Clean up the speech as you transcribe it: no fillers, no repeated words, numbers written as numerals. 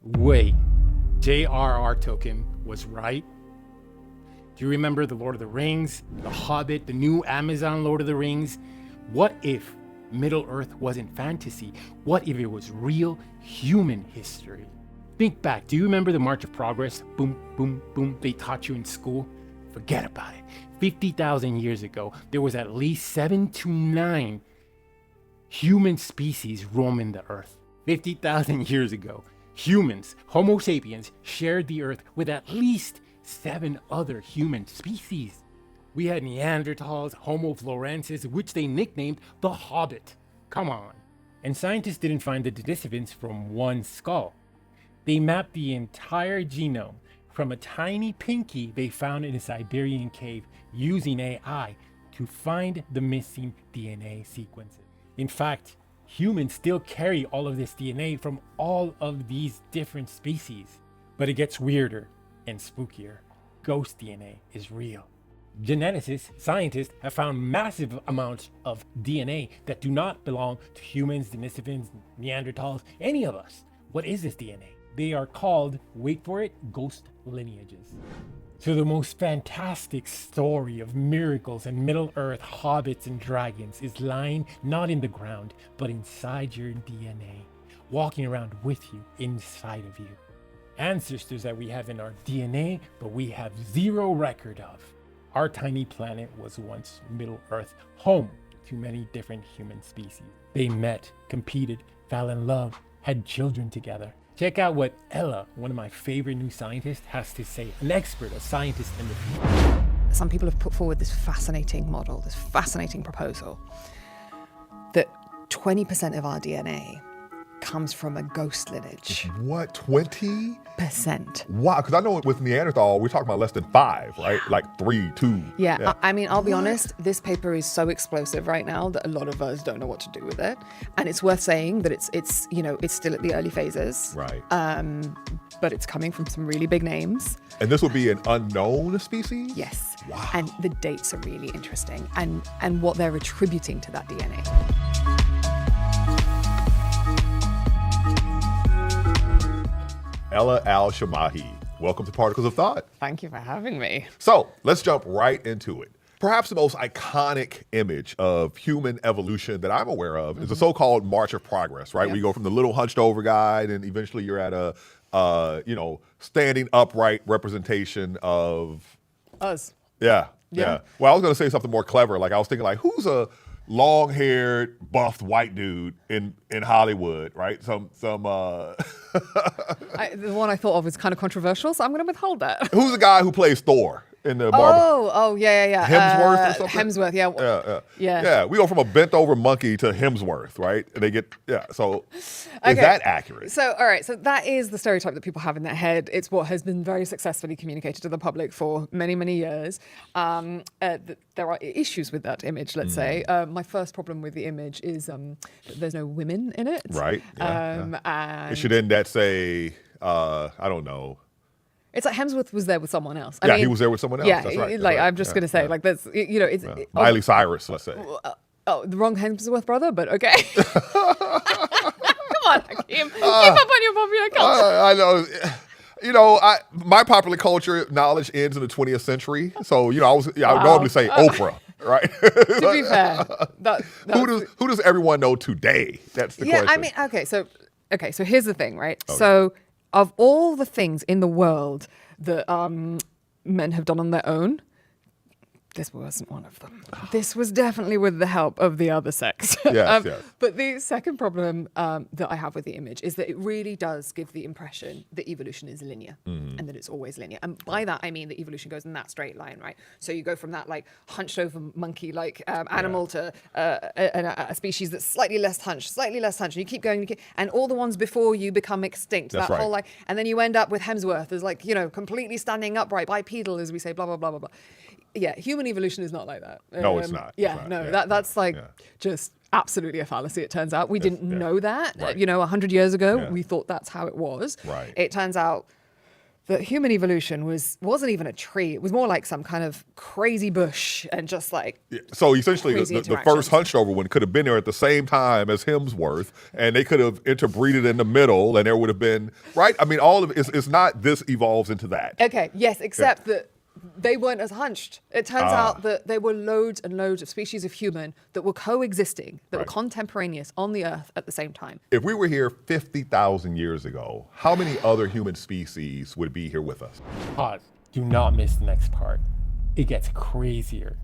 Wait, J.R.R. Tolkien was right? Do you remember The Lord of the Rings, The Hobbit, the new Amazon Lord of the Rings? What if Middle-earth wasn't fantasy? What if it was real human history? Think back, do you remember the March of Progress? Boom, boom, boom, they taught you in school? Forget about it. 50,000 years ago, there was at least 7 to 9 human species roaming the earth. 50,000 years ago, humans, Homo sapiens, shared the earth with at least 7 other human species. We had Neanderthals, Homo floresiensis, which they nicknamed the Hobbit. Come on. And scientists didn't find the Denisovans from one skull. They mapped the entire genome from a tiny pinky they found in a Siberian cave using AI to find the missing DNA sequences. In fact, humans still carry all of this DNA from all of these different species. But it gets weirder and spookier. Ghost DNA is real. Geneticists, scientists have found massive amounts of DNA that do not belong to humans, Denisovans, Neanderthals, any of us. What is this DNA? They are called, wait for it, ghost lineages. So the most fantastic story of miracles and Middle-earth hobbits and dragons is lying not in the ground, but inside your DNA, walking around with you, inside of you. Ancestors that we have in our DNA, but we have zero record of. Our tiny planet was once Middle-earth, home to many different human species. They met, competed, fell in love, had children together. Check out what Ella, one of my favorite new scientists, has to say, an expert, a scientist in the field. Some people have put forward this fascinating model, this fascinating proposal, that 20% of our DNA comes from a ghost lineage. What, 20? Percent. Wow, because I know with Neanderthal, we're talking about less than 5, right? Like 3, 2. Yeah. I mean, I'll be honest, this paper is so explosive right now that a lot of us don't know what to do with it. And it's worth saying that it's still at the early phases. Right. But it's coming from some really big names. And this would be an unknown species? Yes. Wow. And the dates are really interesting and what they're attributing to that DNA. Ella Al-Shamahi, welcome to Particles of Thought. Thank you for having me. So let's jump right into it. Perhaps the most iconic image of human evolution that I'm aware of is the so-called March of Progress, right? Yeah. We go from the little hunched over guy and eventually you're at a, standing upright representation of... Us. Yeah. Yeah. Well, I was going to say something more clever. Like I was thinking who's a long-haired, buffed white dude in Hollywood, right? The one I thought of was kind of controversial, so I'm going to withhold that. Who's the guy who plays Thor in the Marvel? Yeah. Hemsworth or something? Hemsworth, yeah. Yeah, we go from a bent-over monkey to Hemsworth, right? And they get, so is that accurate? So, all right, so that is the stereotype that people have in their head. It's what has been very successfully communicated to the public for many, many years. There are issues with that image, let's say. My first problem with the image is that there's no women in it. Right, And it should end that say, I don't know. It's like Hemsworth was there with someone else. I mean, he was there with someone else. Yeah, that's right. I'm just going to say, there's, it's... Miley Cyrus, let's say. The wrong Hemsworth brother, but okay. Come on, Hakeem. Keep up on your popular culture. I know. My popular culture knowledge ends in the 20th century. So, I would normally say Oprah, right? To be fair. Who does everyone know today? That's the question. I mean, okay, so here's the thing, right? Okay. So of all the things in the world that men have done on their own, this wasn't one of them. This was definitely with the help of the other sex. Yes. But the second problem that I have with the image is that it really does give the impression that evolution is linear and that it's always linear. And by that, I mean that evolution goes in that straight line, right? So you go from that hunched over monkey animal to a species that's slightly less hunched, and you keep going, and all the ones before you become extinct. That's that right. whole and then you end up with Hemsworth as completely standing upright, bipedal, as we say, blah, blah, blah, blah, blah. Yeah, human evolution is not like that. No, it's not. That's just absolutely a fallacy, it turns out. We didn't know that. Right. 100 years ago, we thought that's how it was. Right. It turns out that human evolution wasn't even a tree. It was more like some kind of crazy bush and just like So essentially, crazy the first hunched over one could have been there at the same time as Hemsworth, and they could have interbreeded in the middle, and there would have been, right? I mean, all of it's not this evolves into that. Okay, yes, except that they weren't as hunched. It turns out that there were loads and loads of species of human that were coexisting, that were contemporaneous on the Earth at the same time. If we were here 50,000 years ago, how many other human species would be here with us? Pause. Do not miss the next part. It gets crazier.